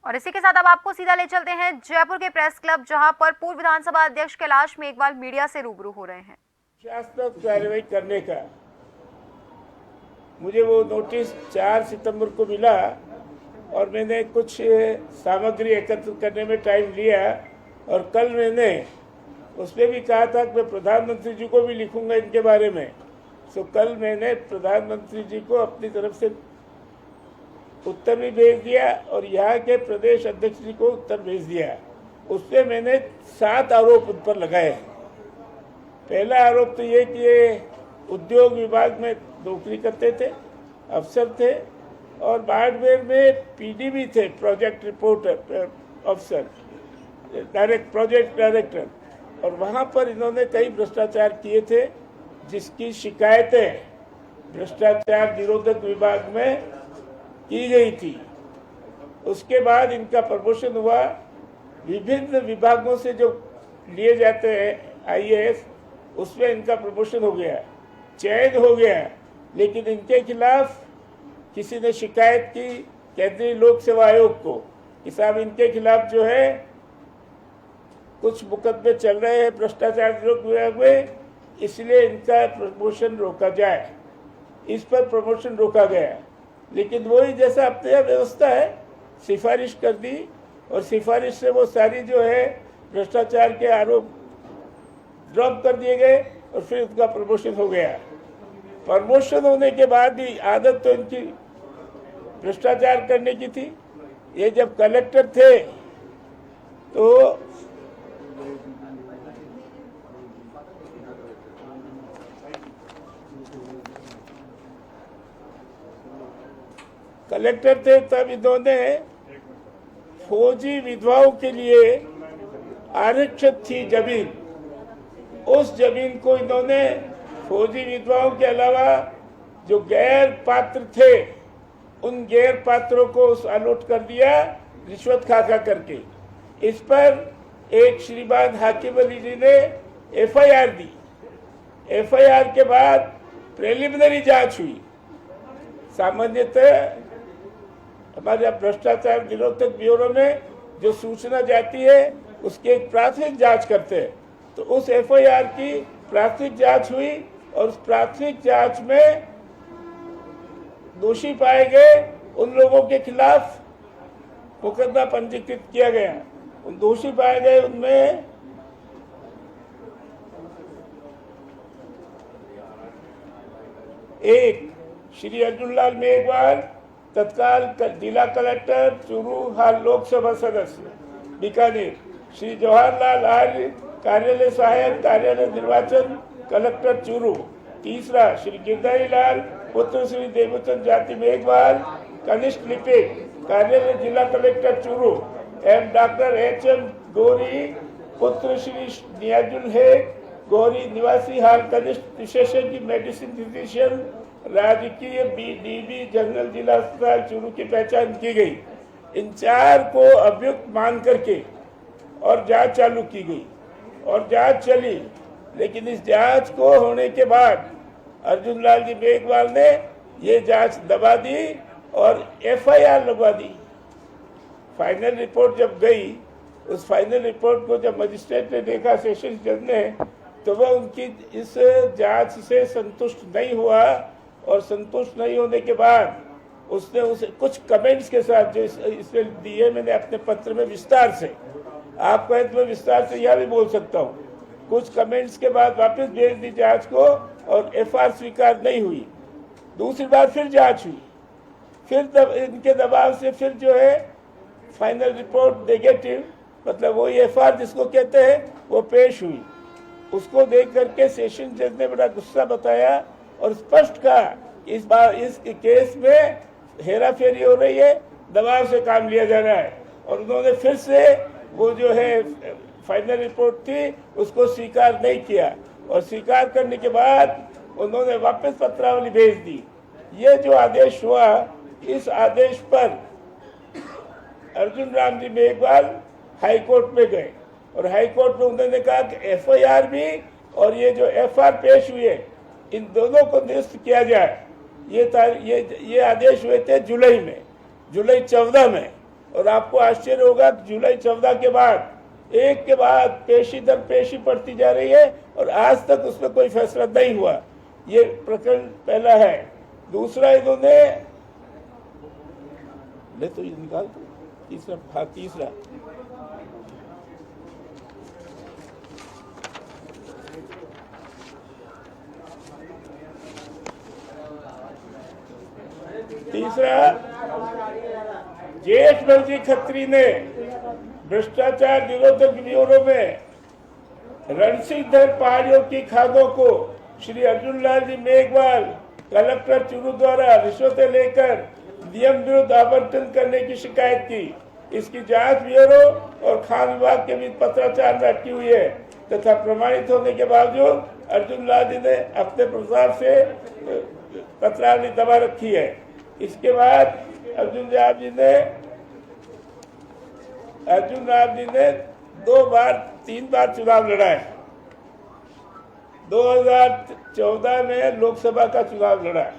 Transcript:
और इसी के साथ अब आपको सीधा ले चलते हैं जयपुर के प्रेस क्लब, जहां पर पूर्व विधानसभा अध्यक्ष कैलाश मेघवाल मीडिया से रूबरू हो रहे हैं। शासनात्मक कार्रवाई करने का मुझे वो नोटिस 4 सितंबर को मिला और मैंने कुछ सामग्री एकत्र करने में टाइम लिया और कल मैंने उसमें भी कहा था कि मैं प्रधानमंत्री जी को भी लिखूंगा इनके बारे में। तो कल मैंने प्रधानमंत्री जी को अपनी तरफ से उत्तर भी भेज दिया और यहाँ के प्रदेश अध्यक्ष जी को उत्तर भेज दिया। उससे मैंने 7 आरोप उन पर लगाए। पहला आरोप तो ये कि ये उद्योग विभाग में नौकरी करते थे, अफसर थे और बाड़मेर में पीडीबी थे, प्रोजेक्ट रिपोर्टर अफसर, प्रोजेक्ट डायरेक्टर, और वहाँ पर इन्होंने कई भ्रष्टाचार किए थे जिसकी शिकायतें भ्रष्टाचार निरोधक विभाग में की गई थी। उसके बाद इनका प्रमोशन हुआ। विभिन्न विभागों से जो लिए जाते हैं आईएएस, उसमें इनका प्रमोशन हो गया, चयन हो गया, लेकिन इनके खिलाफ किसी ने शिकायत की केंद्रीय लोक सेवा आयोग को कि साहब इनके खिलाफ जो है कुछ मुकदमे चल रहे हैं भ्रष्टाचार विरोध विभाग में, इसलिए इनका प्रमोशन रोका जाए। इस पर प्रमोशन रोका गया, लेकिन वही जैसा अपने यहाँ व्यवस्था है, सिफारिश कर दी और सिफारिश से वो सारी जो है भ्रष्टाचार के आरोप ड्रॉप कर दिए गए और फिर उनका प्रमोशन हो गया। प्रमोशन होने के बाद भी आदत तो इनकी भ्रष्टाचार करने की थी। ये जब कलेक्टर थे तो तब इन्होंने फौजी विधवाओं के लिए आरक्षित थी जमीन, उस जमीन को इन्होंने फौजी विधवाओं के अलावा जो गैर पात्र थे उन गैर पात्रों को अलॉट कर दिया रिश्वत खा करके। इस पर एक श्रीमान हाकिम अली जी ने एफआईआर दी। एफआईआर के बाद प्रिलिमिनरी जांच हुई। सामान्यतः हमारे भ्रष्टाचार निरोधक ब्यूरो में जो सूचना जाती है उसकी एक प्राथमिक जांच करते हैं, तो उस एफआईआर की प्राथमिक जांच हुई और उस प्राथमिक जांच में दोषी पाए गए उन लोगों के खिलाफ मुकदमा पंजीकृत किया गया। उन दोषी पाए गए उनमें एक श्री अर्जुन लाल मेघवाल, तत्काल जिला कलेक्टर चूरू, हाल लोकसभा सदस्य बीकानेर, श्री जवाहरलाल आर्य, कार्यालय सहायक, कार्यालय निर्वाचन, कलेक्टर चूरू। तीसरा श्री गिरधारी लाल, पुत्र श्री देवचंद जाति मेघवाल, कनिष्ठ लिपिक, कार्यालय जिला कलेक्टर चूरू, एवं डॉक्टर एचएम गौरी, पुत्र श्री नियाजुल हेग गौरी, निवासी हाल कनिष्ठ विशेषज्ञ मेडिसिन फिजिशियन, राजकीय डीबी जनरल जिला अस्पताल चूरू की पहचान की गई। इन 4 को अभियुक्त मान करके और जांच चालू की गई और जांच चली, लेकिन इस जांच को होने के बाद अर्जुन लाल जी मेघवाल ने ये जांच दबा दी और एफआईआर लगवा दी। फाइनल रिपोर्ट जब गई, उस फाइनल रिपोर्ट को जब मजिस्ट्रेट ने देखा, सेशन जज ने, तो वह उनकी इस जांच से संतुष्ट नहीं हुआ और संतुष्ट नहीं होने के बाद उसने उसे कुछ कमेंट्स के साथ जो इसमें दिए मैंने अपने पत्र में विस्तार से, आप कहें तो मैं विस्तार से यह भी बोल सकता हूँ, कुछ कमेंट्स के बाद वापस भेज दी जांच को और एफआईआर स्वीकार नहीं हुई। दूसरी बार फिर जांच हुई, फिर इनके दबाव से फिर जो है फाइनल रिपोर्ट नेगेटिव, मतलब वो एफआईआर जिसको कहते हैं, वो पेश हुई। उसको देख करके सेशन जज ने बड़ा गुस्सा बताया और स्पष्ट कहा इस बार इस केस में हेरा फेरी हो रही है, दबाव से काम लिया जा रहा है। और उन्होंने फिर से वो जो है फाइनल रिपोर्ट थी उसको स्वीकार नहीं किया और स्वीकार करने के बाद उन्होंने वापस पत्रावली भेज दी। ये जो आदेश हुआ, इस आदेश पर अर्जुन राम जी मेघवाल हाई कोर्ट में गए और हाई कोर्ट में उन्होंने कहा कि एफआईआर भी और ये जो एफआईआर पेश हुई है, इन दोनों को निरस्त किया जाए। ये आदेश हुए थे जुलाई में, जुलाई 14 में, और आपको आश्चर्य होगा जुलाई 14 के बाद एक के बाद पेशी दर पेशी पड़ती जा रही है और आज तक उसमें कोई फैसला नहीं हुआ। ये प्रकरण पहला है। दूसरा, इन्होंने ले तो ये निकाल दो, तीसरा जेठ बंजी खत्री ने भ्रष्टाचार निरोधक ब्यूरो में रणसिंहधर पहाड़ियों की खादों को श्री अर्जुन लाल जी मेघवाल कलेक्टर चूरू द्वारा रिश्वतें लेकर नियम विरुद्ध आवंटन करने की शिकायत की। इसकी जांच ब्यूरो और खान विभाग के बीच पत्राचार में अटकी हुई है तथा प्रमाणित होने के बावजूद अर्जुन लाल जी ने अपने प्रस्ताव से पत्रावली दबा रखी है। इसके बाद अर्जुन राव जी ने 3 बार चुनाव लड़ा है। 2014 में लोकसभा का चुनाव लड़ा है।